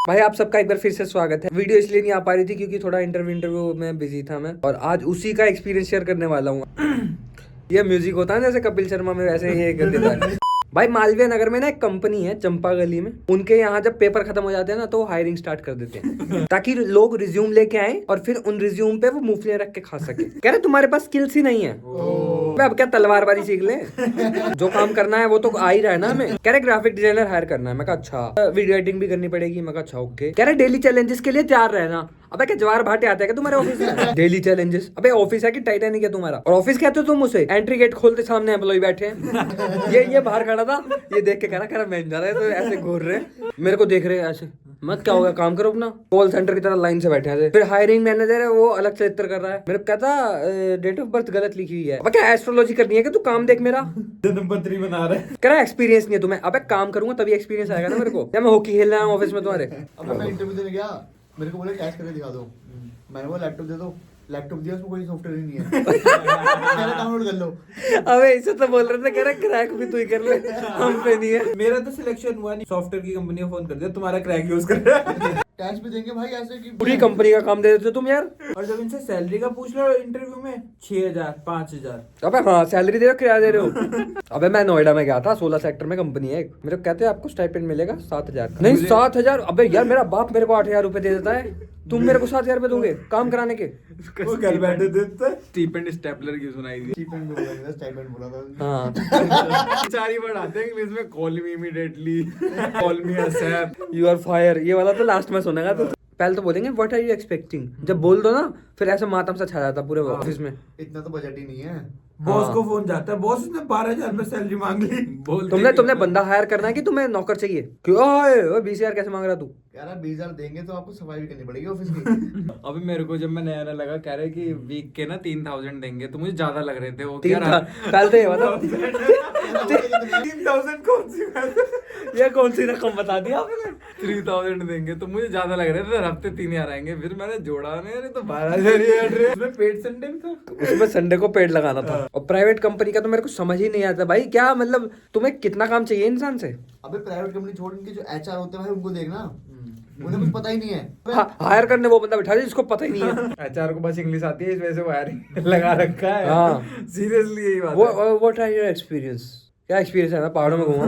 भाई आप सबका एक बार फिर से स्वागत है। वीडियो इसलिए नहीं आ पा रही थी क्योंकि थोड़ा इंटरव्यू में बिजी था मैं, और आज उसी का एक्सपीरियंस शेयर करने वाला हूँ। ये म्यूजिक होता है जैसे कपिल शर्मा में, वैसे ये कर देता है। भाई मालवीय नगर में ना एक कंपनी है चंपा गली में, उनके यहाँ जब पेपर खत्म हो जाते हैं ना तो वो हायरिंग स्टार्ट कर देते हैं ताकि लोग रिज्यूम लेके आए और फिर उन रिज्यूम पे वो मूंगफलियां रख के खा सके। कह रहे तुम्हारे पास स्किल्स ही नहीं है, अब क्या तलवारबाजी सीख ले, जो काम करना है वो तो आ ही रहा है ना हमें। कह रहे ग्राफिक डिजाइनर हायर करना है। मैं कहा अच्छा, वीडियो एडिटिंग भी करनी पड़ेगी। मैं कहा अच्छा ओके। कह रहे डेली चैलेंजेस के लिए तैयार रहना। अबे क्या जवार भाटे आते हैं क्या तुम्हारे ऑफिस में? डेली चैलेंजेस, अबे ऑफिस है कि टाइटैनिक है तुम्हारा? और ऑफिस कहते हो तुम उसे? एंट्री गेट खोलते सामने एम्प्लॉय बैठे हैं। ये बाहर खड़ा था, ये देख के कह रहा मैनेजर है, तो ऐसे घूर रहे मेरे को देख रहे हैं ऐसे। मत क्या होगा, काम करो अपना। कॉल सेंटर की तरह लाइन से बैठे हैं। फिर हायरिंग मैनेजर है वो अलग से चित्र कर रहा है। मेरे को कहता डेट ऑफ बर्थ गलत लिखी हुई है। अब क्या एस्ट्रोलॉजी करनी है कि तू काम देख मेरा जन्मपत्री बना रहे। कह रहा एक्सपीरियंस नहीं है तुम्हें। अबे काम करूंगा तभी एक्सपीरियंस आएगा ना मेरे को। क्या मैं हॉकी खेल रहा हूँ ऑफिस में तुम्हारे? अब मैं इंटरव्यू देने गया, मेरे को बोले कैश करके दिखा दो। मैंने वो लैपटॉप दे दो, लैपटॉप दिया, उसमें कोई सॉफ्टवेयर ही नहीं है। डाउनलोड कर लो। अबे इसे तो बोल रहे थे, कह रहा क्रैक भी तू ही कर ले, हम पे नहीं है। मेरा तो सिलेक्शन हुआ नहीं, सॉफ्टवेयर की कंपनी को फोन कर दिया तुम्हारा क्रैक यूज कर रहा है। कैश भी देंगे भाई ऐसे कि पूरी कंपनी का काम दे देते तुम यार। और जब इनसे सैलरी का पूछ लो इंटरव्यू में 6,000 5,000। अबे हाँ, सैलरी दे रहे हो, किराया दे रहे हो? अबे मैं नोएडा में गया था, 16 सेक्टर में कंपनी है। मेरे को कहते हैं आपको स्टाइपेंड मिलेगा 7,000 नहीं 7,000। अबे यार मेरा बाप मेरे को 8,000 रुपए दे देता है, तुम मेरे को 7,000 रुपए दोगे काम कराने के? वो घर बैठे देते स्टीपेंड स्टेपलर की सुनाई दी। स्टाइपेंड बोला था, स्टाइपेंड बोला था। हाँ चार ही वर्ड आते हैं इंग्लिश में, call me immediately, call me ASAP. You are fired, ये वाला तो लास्ट में सुनेगा तो। पहले तो बोलेंगे व्हाट आर यू एक्सपेक्टिंग, जब बोल दो ना फिर ऐसा मातम सा छा जाता पूरे ऑफिस में। इतना तो बजट ही नहीं है। बॉस को फोन जाता है, बॉस ने 12,000 रुपए सैलरी मांग ली। तुमने बंदा हायर करना है कि तुम्हें नौकर चाहिए? क्यों 20,000 कैसे मांग रहा तू? यार 20,000 देंगे तो आपको सफाई भी करनी पड़ेगी ऑफिस की। अभी मेरे को जब मैं नया लगा, कह रहे कि वीक के ना 3,000 देंगे, तो मुझे ज्यादा लग रहे थे वो। 3,000 पहले तो ये बता 3,000 कौन सी बात है? ये कौन सी रकम बता दी आपने? 3,000 देंगे तो मुझे ज्यादा लग रहे थे। हफ्ते 3,000 आएंगे, फिर मैंने जोड़ा नहीं, अरे तो 12,000 ही हट रहे। उसमें पेड संडे भी था, उसमें संडे को पेड लगाना था। और प्राइवेट कंपनी का तो मेरे को समझ ही नहीं आता भाई, क्या मतलब तुम्हें कितना काम चाहिए इंसान से? अबे प्राइवेट कंपनी छोड़, इनके जो एचआर होते हैं भाई उनको देखना, उन्हें कुछ पता ही नहीं है। हायर करने वो बंदा बैठा है जिसको पता ही नहीं है। एचआर को बस इंग्लिश आती है, इस वजह से वो हायरिंग लगा रखा है। हाँ सीरियसली यही बात वो है। What are your experience? क्या एक्सपीरियंस है? मैं पहाड़ों में घूमा।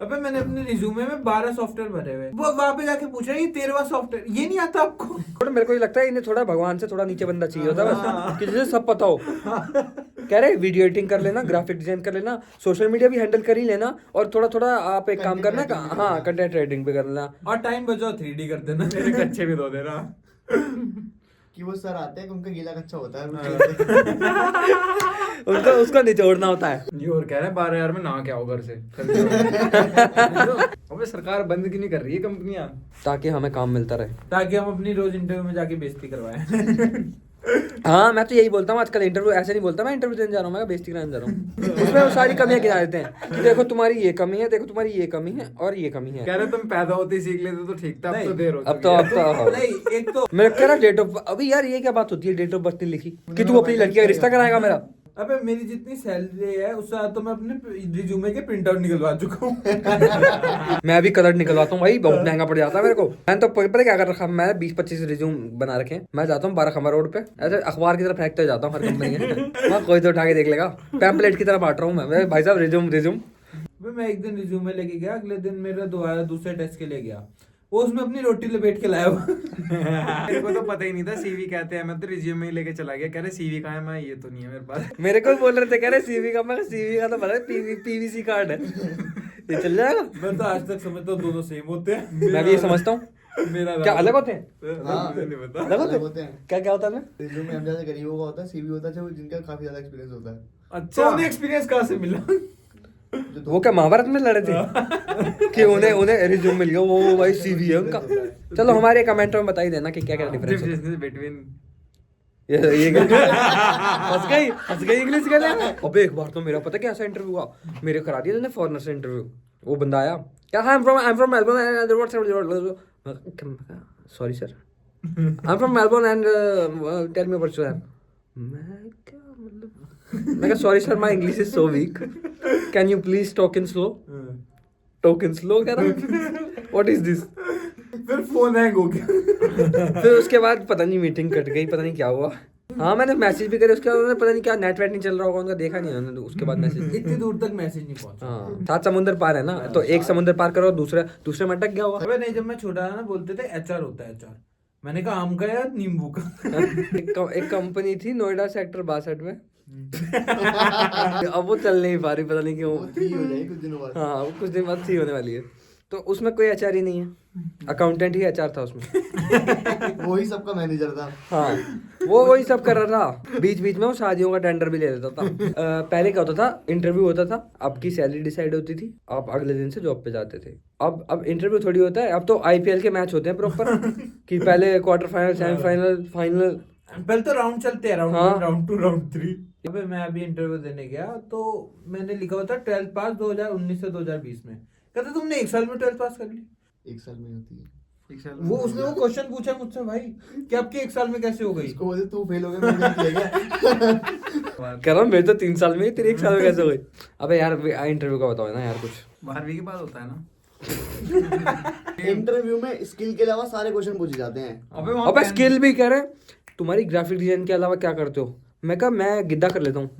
अबे मैंने अपने रिज्यूमे में 12 सॉफ्टवेयर भरे हुए, वो वहां पे जाके पूछ रहा है ये 13वां सॉफ्टवेयर, ये नहीं आता आपको? थोड़ा मेरे को ये लगता है इन्हें थोड़ा भगवान से थोड़ा नीचे बंदा चाहिए होता है बस, कि जिसे सब पता हो। कह रहे वीडियो एडिटिंग कर लेना, ग्राफिक डिजाइन कर लेना, सोशल मीडिया भी हैंडल कर ही लेना, और थोड़ा थोड़ा आप एक काम करना, हाँ कंटेंट राइटिंग भी कर लेना, और टाइम बचाओ 3D कर देना, मेरे कच्चे भी धो देना। कि वो सर आते हैं कि उनका गीला कच्चा होता है। उनको उसको निचोड़ना होता है। ये और कह रहे हैं 12,000 में ना क्या हो घर से। अबे सरकार बंद क्यों नहीं कर रही है कंपनियां? ताकि हमें काम मिलता रहे, ताकि हम अपनी रोज इंटरव्यू में जाके बेइज्जती करवाएं। हाँ मैं तो यही बोलता हूँ आजकल। इंटरव्यू ऐसे नहीं बोलता मैं इंटरव्यू देने जा रहा हूँ, मैं बेइज्जती कराने जा रहा हूँ। उसमें वो सारी कमियां गिना देते हैं कि देखो तुम्हारी ये कमी है, देखो तुम्हारी ये कमी है और ये कमी है। कह रहे तुम पैदा होते ही सीख लेते तो ठीक था, अब तो देर हो अब तो नहीं, एक तो मैं कह रहा डेट ऑफ, अभी यार ये क्या बात होती है डेट ऑफ बर्थ नहीं लिखी कि तू अपनी लड़की का रिश्ता कराएगा मेरा? अबे मेरी जितनी सैलरी है उससे तो मैं अपने रिज्यूमे के प्रिंट आउट निकलवा चुका हूँ। मैं भी कलर निकलवाता हूँ भाई, बहुत महंगा पड़ जाता है मेरे को। मैंने तो पता क्या कर रखा, मैं 20-25 रिज्यूम बना रखे हैं। मैं जाता हूँ 12 खंबा रोड पे, ऐसे अखबार की तरफ फेंकते जाता हूँ हर कंपनी के। मैं कोई तो उठा के देख लेगा, पैम्पलेट की तरह बांट रहा हूँ मैं। भाई साहब रिज्यूम मैं एक दिन रिज्यूमे लेके गया, अगले दिन मेरा दोबारा दूसरे टेस्ट के लिए गया, वो उसमें अपनी रोटी लपेट के लाया हुआ। मेरे को तो पता ही नहीं था सीवी कहते हैं, मैं तो रिज्यूमे ही लेके चला गया। कह रहे सीवी कहाँ है? मैं ये तो नहीं है मेरे पास। मेरे को बोल रहे थे, कह रहे सीवी का, मैं सीवी का तो पता है पीवीसी कार्ड है, ये चल जाएगा। मैं तो आज तक समझता हूँ दोनों सेम होते हैं। मैं भी ये समझता हूँ। मेरा क्या अलग होते हैं? हाँ, मुझे नहीं पता। अलग होते हैं? क्या क्या होता है? रिज्यूमे हम जैसे गरीबों का होता है, सीवी होता है जो जिनका काफी ज्यादा एक्सपीरियंस होता है। अच्छा, उन्हें एक्सपीरियंस कहाँ से मिला? वो क्या महाभारत में लड़े थे कि उन्हें रिज्यूम मिल गया, वो भाई सीवी है उनका। चलो हमारे कमेंट में बता ही देना कि क्या क्या डिफरेंस है बिटवीन। ये हंस गई इंग्लिश के लिए। अबे एक बार तो मेरा पता क्या ऐसा इंटरव्यू हुआ, मेरे करा दिया मैंने फॉरेनर से इंटरव्यू। वो बंदा आया, क्या I am from Melbourne, sorry sir I am from Melbourne and tell me what's your, मैं क्या मतलब, मैं कहा sorry sir my English is so weak, can you please talk in slow, talk in slow कह रहा, what is this? फिर phone hang हो गया। फिर उसके बाद पता नहीं मीटिंग कट गई, पता नहीं क्या हुआ। हाँ मैंने मैसेज भी करे उसके बाद, उन्होंने पता नहीं क्या नेट वेट नहीं चल रहा होगा उनका, देखा नहीं उन्होंने उसके बाद मैसेज। इतनी दूर तक मैसेज नहीं पहुंचा। हाँ 7 समुंदर पार है ना, तो एक समुंदर पार करो, दूसरे में अटक गया होगा। अबे नहीं, जब मैं छोटा था ना बोलते थे एचआर होता है एचआर। मैंने कहा आम का या नींबू का। एक कंपनी थी नोएडा सेक्टर 62 में। अब वो चल नहीं पा रही, पता नहीं क्यों। वो थी हो जाएगी कुछ दिनों बाद। हाँ वो कुछ दिन बाद थी होने वाली है। तो उसमें कोई एचआर ही नहीं है, अकाउंटेंट ही एचआर था उसमें। वही सबका मैनेजर था। हाँ वो वही सब कर रहा था, बीच बीच में वो शादियों का टेंडर भी ले लेता था। पहले क्या होता था, इंटरव्यू होता था, आपकी सैलरी डिसाइड होती थी, आप अगले दिन से जॉब पे जाते थे। अब इंटरव्यू थोड़ी होता है, अब तो आईपीएल के मैच होते हैं प्रॉपर, कि पहले क्वार्टर फाइनल, सेमीफाइनल, फाइनल। पहले तो राउंड चलते हैं, राउंड हाँ। 1, राउंड 2, राउंड 3। अबे मैं अभी इंटरव्यू देने गया तो मैंने लिखा हुआ था 12th पास 2019 से 2020 में। कहता तुमने 1 साल में 12th पास कर ली? 1 साल में होती है। वो उसने वो क्वेश्चन पूछा मुझसे, भाई कि आपकी 1 साल में कैसे हो गई? इसको बोलते तू फेल हो गया, मैंने किया क्या? कह रहा हूँ मेरे तो 3 साल में ही, तेरे 1 साल में कैसे हो गई? अबे यार इंटरव्यू का बताओ ना यार कुछ। 12वीं के बाद होता है ना। इंटरव्यू में स्किल के अलावा सारे क्वेश्चन पूछे जाते हैं। अबे स्किल भी कह रहे, तुम्हारी ग्राफिक डिजाइन के अलावा क्या करते हो? मैं कहा मैं गिद्दा कर लेता हूँ।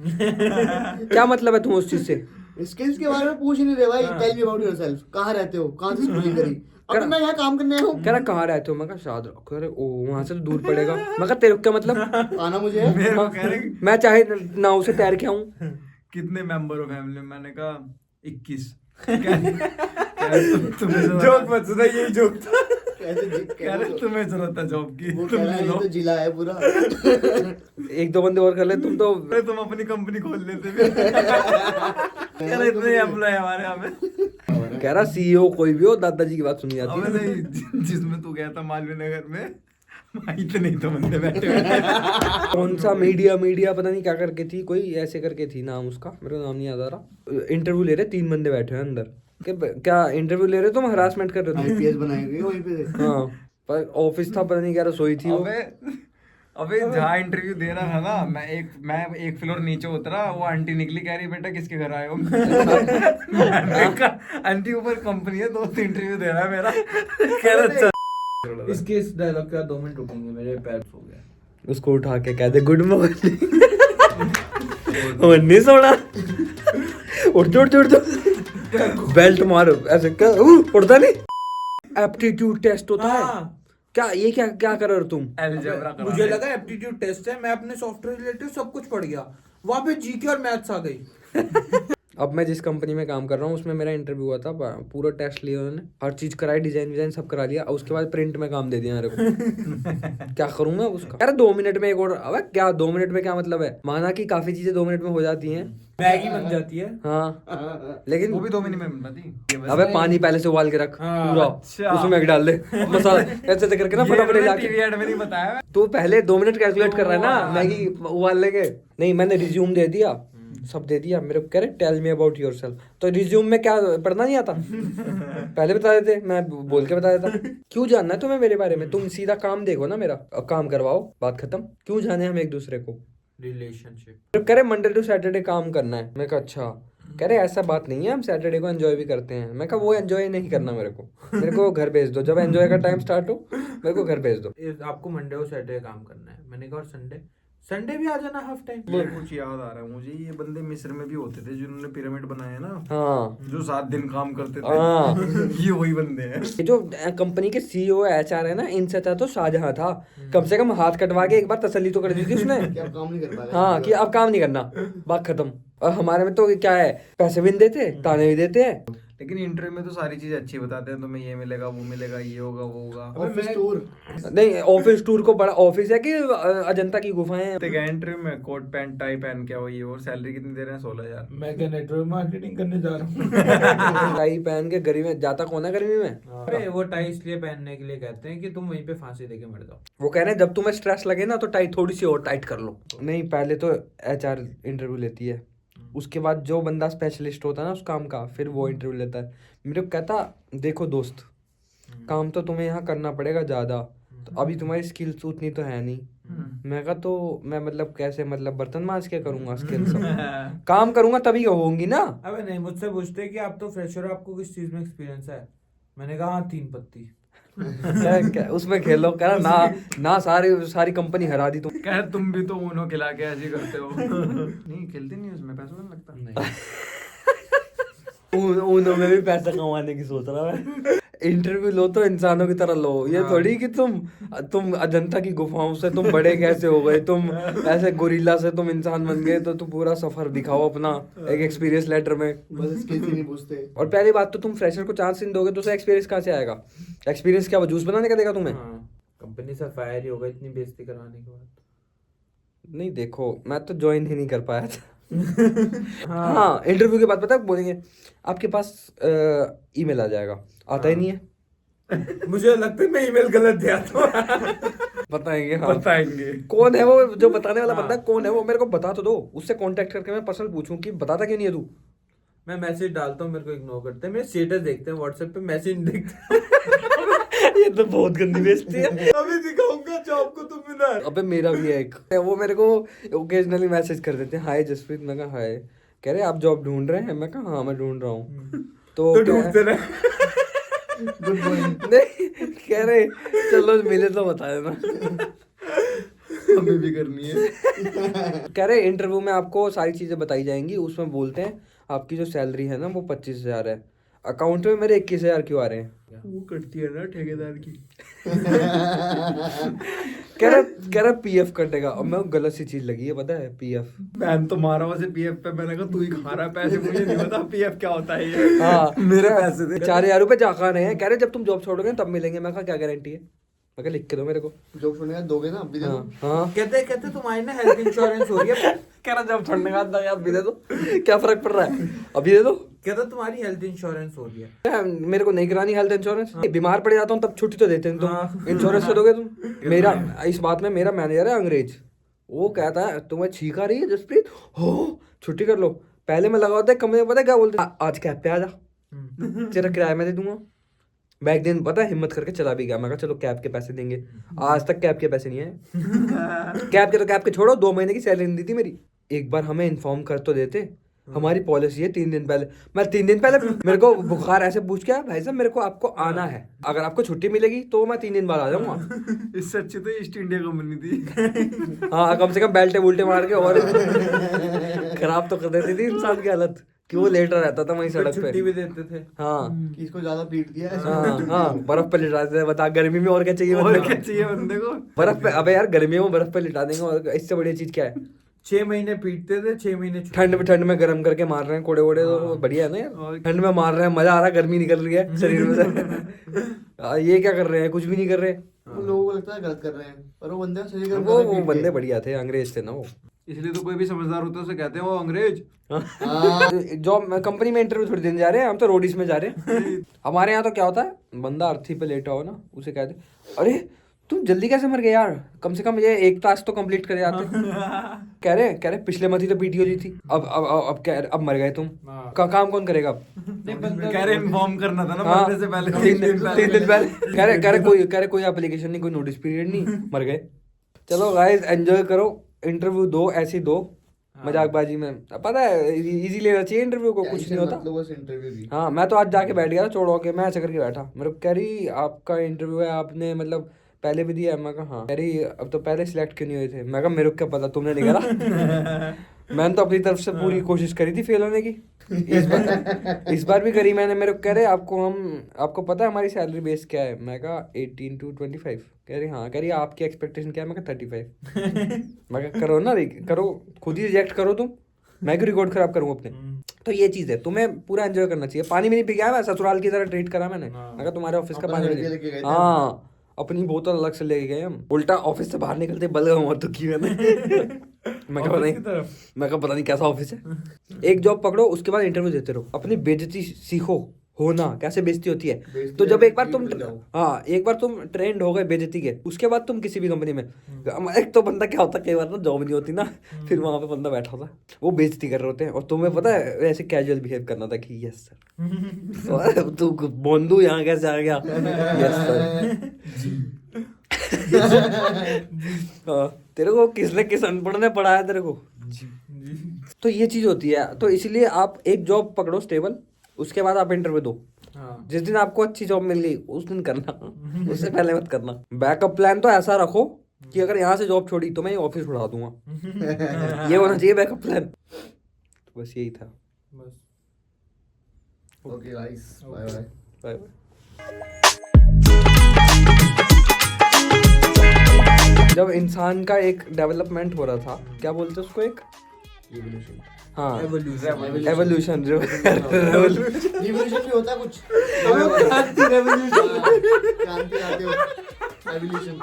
क्या मतलब है तुम उस चीज से? स्किल्स के बारे में पूछ ही नहीं रहे भाई। टेल मी अबाउट योरसेल्फ, कहाँ रहते हो, कहाँ से स्कूलिंग करी? अब मैं यहाँ काम करने आया हूँ। कह रहा कहाँ रहते हो? मैं कहा शाद, कह रहे ओ वहां से तो दूर पड़ेगा। मैं कहा तेरे को क्या मतलब? आना मुझे है। मेरे को हाँ, कह रहे मैं चाहे नाव से तैर के आऊँ। कितने मेंबर हो फैमिली में? मैंने कहा 21। तुम्हें जोक मत सुना, यही जोक था। कह रहे तुम्हें जरूरत है जॉब की, वो तुम कह रहा ले है लो। ये तो जिला है पूरा। 1-2 बंदे और कर ले तुम तो। अरे तुम अपनी कंपनी खोल लेते भी। कह रहे इतने एम्प्लॉय हमारे यहाँ पे। कह रहा सीईओ कोई भी हो, दादाजी की बात सुनी जाती अबे है। नहीं, जिसमें तू गया था मालवीय नगर में, इतने ही तो बंदे बैठे हुए। कौन सा मीडिया पता नहीं क्या करके थी, कोई ऐसे करके थी नाम उसका, मेरे को नाम नहीं याद आ रहा। इंटरव्यू ले रहे 3 बंदे बैठे हैं अंदर। क्या इंटरव्यू ले रहे तुम हरासमेंट कर रहे हो? आईपीएस बनाई गई वहीं पे। हाँ पर ऑफिस था, पता नहीं क्या रसोई थी वो। अबे जहाँ इंटरव्यू दे रहा था ना, मैं एक फ्लोर नीचे उतरा, वो आंटी निकली, कह रही बेटा किसके घर आए हो? मैंने कहा आंटी ऊपर कंपनी है, दोस्त इंटरव्यू दे रहा है मेरा। कह रहा अच्छा। इसके इस डायलॉग के बाद 2 मिनट रुकेंगे, मेरे पैर सो गए। उसको उठा के कहते गुड मॉर्निंग। नहीं सोना, उठ बेल्ट मारो ऐसे क्या, उड़ता नहीं। एप्टीट्यूड टेस्ट होता है क्या? ये क्या क्या कर रहे हो तुम? अलजेब्रा करा मुझे रहे। लगा एप्टीट्यूड टेस्ट है, मैं अपने सॉफ्टवेयर रिलेटेड सब कुछ पढ़ गया, वहां पे जीके और मैथ्स आ गई। अब मैं जिस कंपनी में काम कर रहा हूँ उसमें मेरा इंटरव्यू हुआ था, पूरा टेस्ट लिया उन्होंने, हर चीज कराई, डिजाइन सब करा लिया, और उसके बाद प्रिंट में काम दे दिया मेरे को। क्या करूंगा उसका? अरे 2 मिनट में एक और, अबे क्या 2 मिनट में क्या मतलब है? माना कि काफी चीजें 2 मिनट में हो जाती हैं, मैगी बन जाती है। हाँ लेकिन वो भी 2 महीने में बन पाती। अबे पानी पहले से उबाल के रख हाँ, पूरा, अच्छा। उसमें मैगी डाल दे, मसाला ऐसे ऐसे करके ना फटाफट ये जाके। टीवी ऐड में नहीं बताया। तो पहले 2 मिनट कैलकुलेट कर रहा है ना, मैगी उबाल लेके। नहीं मैंने रिज्यूम दे दिया, सब दे दिया, मेरे को कह रहे टेल मी अबाउट योरसेल्फ। तो रिज्यूम में क्या पढ़ना नहीं आता? पहले बता देते, मैं बोल के बता देता। क्यों जानना है तुम्हें मेरे बारे में? तुम सीधा काम देखो ना मेरा, काम करवाओ, बात खत्म। क्यों जाने हम एक दूसरे को? रिलेशनशिप। कह रहे मंडे टू सैटरडे काम करना है। मैं कहा अच्छा। कह रहे ऐसा बात नहीं है, हम सैटरडे को एंजॉय भी करते हैं। मैं कहा वो एंजॉय नहीं करना मेरे को घर भेज दो, जब एंजॉय का टाइम स्टार्ट हो मेरे को घर भेज दो। आपको मंडे और सैटरडे काम करना है। मैंने कहा और संडे भी आ जाना हाफ टाइम। ये कुछ याद आ रहा है मुझे, ये बंदे मिस्र में भी होते थे जिन्होंने पिरामिड बनाए ना, हाँ जो 7 दिन काम करते हाँ। थे। ये वही बंदे हैं। ये जो कंपनी के सीईओ एचआर है ना, इनसे अच्छा तो शाहजहां था। कम से कम हाथ कटवा के एक बार तसल्ली तो कर दी थी उसने। कि अब काम नहीं कर पा रहे। हाँ कि अब काम नहीं करना, बात खत्म। और हमारे में तो क्या है, पैसे भी नहीं देते, ताने भी देते हैं। लेकिन इंटरव्यू में तो सारी चीजें अच्छी बताते हैं, तुम्हें ये मिलेगा, वो मिलेगा, ये होगा, वो होगा। Office tour. नहीं ऑफिस टूर को बड़ा ऑफिस है कि अजंता की गुफाएं हैं? तो क्या इंटरव्यू में कोट पैंट टाई पहन के आओ, ये और सैलरी कितनी दे रहे हैं? 16,000। मैं क्या नेटवर्क मार्केटिंग करने जा रहा हूँ। टाई पहन के गर्मी में जाता कौन है गर्मी में? अरे वो टाई इसलिए पहनने के लिए कहते हैं कि तुम वहीं पे फांसी देके मर जाओ। वो कह रहे हैं जब तुम्हें स्ट्रेस लगे ना तो टाई थोड़ी सी और टाइट कर लो। नहीं पहले तो एचआर इंटरव्यू लेती है, उसके बाद जो बंदा स्पेशलिस्ट होता है ना उस काम का, फिर वो इंटरव्यू लेता है। मेरे को कहता देखो दोस्त, काम तो तुम्हें यहाँ करना पड़ेगा ज्यादा, तो अभी तुम्हारी स्किल्स उतनी तो है नहीं। मैं कहा तो मैं मतलब कैसे, मतलब बर्तन मांज के करूंगा स्किल्स? काम करूंगा तभी होंगी ना। अबे नहीं, मुझसे पूछते कि आप तो फ्रेशर हो, आपको किस चीज में एक्सपीरियंस है? मैंने कहा हाँ 3 पत्ती। उसमें खेलो, कह रहा ना सारी कंपनी हरा दी तुम। कह तुम भी तो ऊनो खिला के ऐसे ही करते हो। नहीं खेलते नहीं उसमें, पैसा नहीं लगता। ऊनो में भी पैसा कमाने की सोच रहा है। इंटरव्यू लो तो इंसानों की तरह लो, ये थोड़ी कि तुम अजंता की गुफाओं से तुम बड़े कैसे हो गए, तुम ऐसे गोरिल्ला से तुम इंसान बन गए, तो तुम पूरा सफर दिखाओ अपना एक एक्सपीरियंस लेटर में। बस स्किल्स ही नहीं पूछते। और पहली बात तो तुम फ्रेशर को चांस नहीं दोगे तो उसे एक्सपीरियंस कहाँ से आएगा? एक्सपीरियंस क्या वो जूस बनाने का देगा तुम्हें? कंपनी से फायर ही होगा इतनी बेइज्जती कराने के बाद। नहीं देखो, मैं तो ज्वाइन ही नहीं कर पाया था। हाँ, इंटरव्यू के बाद पता है बोलेंगे आपके पास ईमेल आ जाएगा, आता ही नहीं है। मुझे लगता है मैं ईमेल गलत दिया था। बताएंगे, हाँ बताएंगे। कौन है वो जो बताने वाला बंदा, कौन है वो मेरे को बता तो दो, उससे कांटेक्ट करके मैं पर्सनल पूछूं कि बताता क्यों नहीं है तू। मैं मैसेज डालता हूँ, मेरे को इग्नोर करते हैं, मेरे स्टेटस देखते हैं व्हाट्सएप पे, मैसेज नहीं देखते। ये तो बहुत गंदी बेइज्जती है। अभी दिखाऊंगा जॉब को तुम इधर। अबे मेरा भी है एक, वो मेरे को ओकेजनली मैसेज कर देते हैं, हाय जसप्रीत। मैं कहा हाय, कह रहे आप जॉब ढूंढ रहे हैं? मैं कहा हाँ मैं ढूंढ रहा हूँ। तो ढूंढते रहे। नहीं, कह रहे चलो मिले तो बता देना। हमें भी करनी है। कह रहे इंटरव्यू में आपको सारी चीजें बताई जाएंगी, उसमें बोलते हैं आपकी जो सैलरी है ना वो 25,000 है, अकाउंट में मेरे 21,000 क्यों आ रहे हैं? वो कटती है ना ठेकेदार की। कह रहा पीएफ कटेगा, और मैं गलत सी चीज लगी है पता है, पीएफ। मैंने तो मारा वैसे पीएफ पे, मैंने कहा तू ही खा रहा है पैसे, मुझे नहीं पता पीएफ क्या होता है ये। हाँ मेरे पैसे थे। 4,000 रुपए जा खा रहे हैं। कह रहे जब तुम जॉब छोड़ोगे तब मिलेंगे। मैं कहा क्या गारंटी है? मैं कहा लिख के दो मेरे को। जॉब छोड़ने का दोगे ना, अभी दे दो। हाँ कहते तुम्हारी ना हेल्थ इंश्योरेंस हो रही है। कह रहा जब छोड़ने का आता है अभी दे दो, क्या फर्क पड़ रहा है, अभी दे दो। कहता तुम्हारी हेल्थ इंश्योरेंस हो रही है। मेरे को नहीं करानी हेल्थ इंश्योरेंस, बीमार पड़ जाता हूँ तब छुट्टी तो देते हैं तुम, इंश्योरेंस तो दोगे तुम? मेरा इस बात में मेरा मैनेजर है अंग्रेज, वो कहता है तुम्हें छींक आ रही है जसप्रीत, हो छुट्टी कर लो। पहले मैं लगा होता है कमरे में, पता है क्या बोलते आज कैब पे आ जा, तेरा किराया मैं दे दूंगा। मैं एक दिन पता है हिम्मत करके चला भी गया, मैं कहा चलो कैब के पैसे देंगे। आज तक कैब के पैसे नहीं आए। कैब के छोड़ो, 2 महीने की सैलरी नहीं दी थी मेरी। एक बार हमें इन्फॉर्म कर तो देते, हमारी पॉलिसी है 3 दिन पहले। मैं 3 दिन पहले मेरे को बुखार ऐसे पूछ के भाई साहब मेरे को आपको आना है, अगर आपको छुट्टी मिलेगी तो मैं 3 दिन बाद आ जाऊंगा। इससे अच्छी तो ईस्ट इंडिया कंपनी थी। हाँ कम से कम बेल्टे बुल्टे मार के और खराब तो कर देती थी इंसान की हालत, कि वो लेट रहता था वहीं सड़क पे। छुट्टी भी देते थे। हाँ कि इसको ज्यादा पीट दिया है। हाँ बर्फ पे लिटाते थे। बता गर्मी में और क्या चाहिए और बंदे क्या को? चाहिए बंदे को? बर्फ पे, अबे यार गर्मियों में बर्फ पे लिटा देंगे और इससे बढ़िया चीज क्या है? 6 महीने पीटते थे, 6 महीने छुट्टी। ठंड में गर्म करके मार रहे हैं कोड़े वोड़े, तो बढ़िया है ना यार। ठंड में मार रहे हैं, मजा आ रहा है, गर्मी निकल रही है शरीर में से। ये क्या कर रहे हैं? कुछ भी नहीं कर रहे। उन लोगों को लगता है गलत कर रहे हैं, पर वो बंदे सही कर वो बंदे बढ़िया थे, अंग्रेज थे ना वो। इसलिए तो कोई भी समझदार होता है उसे कहते हैं वो अंग्रेज। जॉब कंपनी में इंटरव्यू थोड़ी देने जा रहे हैं हम, तो रोडीज में जा रहे हैं। हमारे यहाँ तो क्या होता है, बंदा अर्थी पे लेटा हो ना, उसे कहते अरे तुम जल्दी कैसे मर गए यार, कम से कम ये एक टास्क तो कंप्लीट कर जाते। कह रहे पिछले मंथ ही तो पीटी हो रही थी, अब मर गए तुम, काम कौन करेगा अब? कह रहे इन्फॉर्म करना था ना हाँ, मरने से पहले। 3 दिन पहले। कह रहे कोई एप्लीकेशन नहीं, कोई नोटिस पीरियड नहीं, मर गए। चलो गाइस एंजॉय करो, इंटरव्यू दो, ऐसी दो मजाकबाजी में। पता है इजी लेना चाहिए इंटरव्यू को, कुछ नहीं होता। इंटरव्यू भी। हाँ मैं तो आज जाके बैठ गया था छोड़ो के, मैं ऐसे करके बैठा, मेरे को कह रही आपका इंटरव्यू है, आपने मतलब पहले भी दिया है? मैं कहा हाँ। कह रही अब तो पहले सिलेक्ट क्यों नहीं हुए थे? मैं कहा मेरे को क्या पता, तुमने नहीं करा। मैंने तो अपनी तरफ से पूरी कोशिश करी थी फेल होने की। इस बार भी करी मैंने। मेरे को कह रहे आपको पता है हमारी सैलरी बेस क्या है? मैं कहा 18 to 25। कह रही हाँ। कह रही आपकी एक्सपेक्टेशन क्या है? मैं कहा 35। मैं कहा करो ना, करो खुद ही रिजेक्ट करो तुम, मैं क्यों रिकॉर्ड खराब करूँ अपने? तो ये चीज है, तुम्हें पूरा एंजॉय करना चाहिए। पानी भी नहीं पी गया, ससुराल की तरह ट्रीट करा मैंने। मैं कहा तुम्हारे ऑफिस का पानी, हाँ अपनी बोतल अलग से लेके गए हम। उल्टा ऑफिस से बाहर निकलते बलगम और दुखी मैंने। मैं कहा पता नहीं कैसा ऑफिस है। एक जॉब पकड़ो, उसके बाद इंटरव्यू देते रहो, अपनी बेइज्जती सीखो होना, कैसे बेइज्जती होती है। तो जब एक बार तुम ट्रेंड हो गए बेइज्जती के, उसके बाद तुम किसी भी कंपनी में, एक तो बंदा क्या होता है कई बार ना जॉब नहीं होती ना, फिर वहां पे बंदा बैठा होता है, वो बेइज्जती कर रहे होते हैं, और तुम्हें पता है ऐसे कैजुअल बिहेव करना था कि यस सर, तू बोंदू यहाँ कैसे आ गया, यस सर। तेरे को किस अनपढ़ ने पढ़ाया तेरे को? तो ये चीज होती है। तो इसलिए आप एक जॉब पकड़ो स्टेबल, उसके बाद आप इंटरव्यू दो। हाँ। जिस दिन आपको अच्छी जॉब मिल गई उस दिन करना, उससे पहले मत करना। बैकअप प्लान तो ऐसा रखो कि अगर यहाँ से जॉब छोड़ी तो मैं ये ऑफिस उड़ा दूंगा। ये होना चाहिए बैकअप प्लान। तो बस यही था। बस okay guys, bye bye. Bye bye. जब इंसान का एक डेवलपमेंट हो रहा था, क्या बोलते उसको, एक रिवॉल्यूशन। हाँ एवोल्यूशन। एवोल्यूशन, रिवॉल्यूशन भी होता है कुछ। क्रांति आते हो। एवोल्यूशन।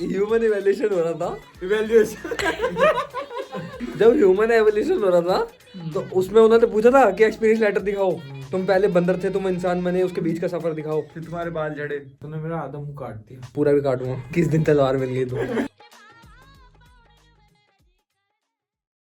ह्यूमन एवोल्यूशन हो रहा था। इवैल्यूएशन। जब ह्यूमन एवोल्यूशन हो रहा था तो उसमें उन्होंने पूछा था कि एक्सपीरियंस लेटर दिखाओ, तुम पहले बंदर थे, तुम इंसान बने, उसके बीच का सफर दिखाओ। फिर तुम्हारे बाल झड़े। तूने मेरा आधा मुंह काट दिया। पूरा भी काटूंगा किस दिन तलवार मिल गई तो।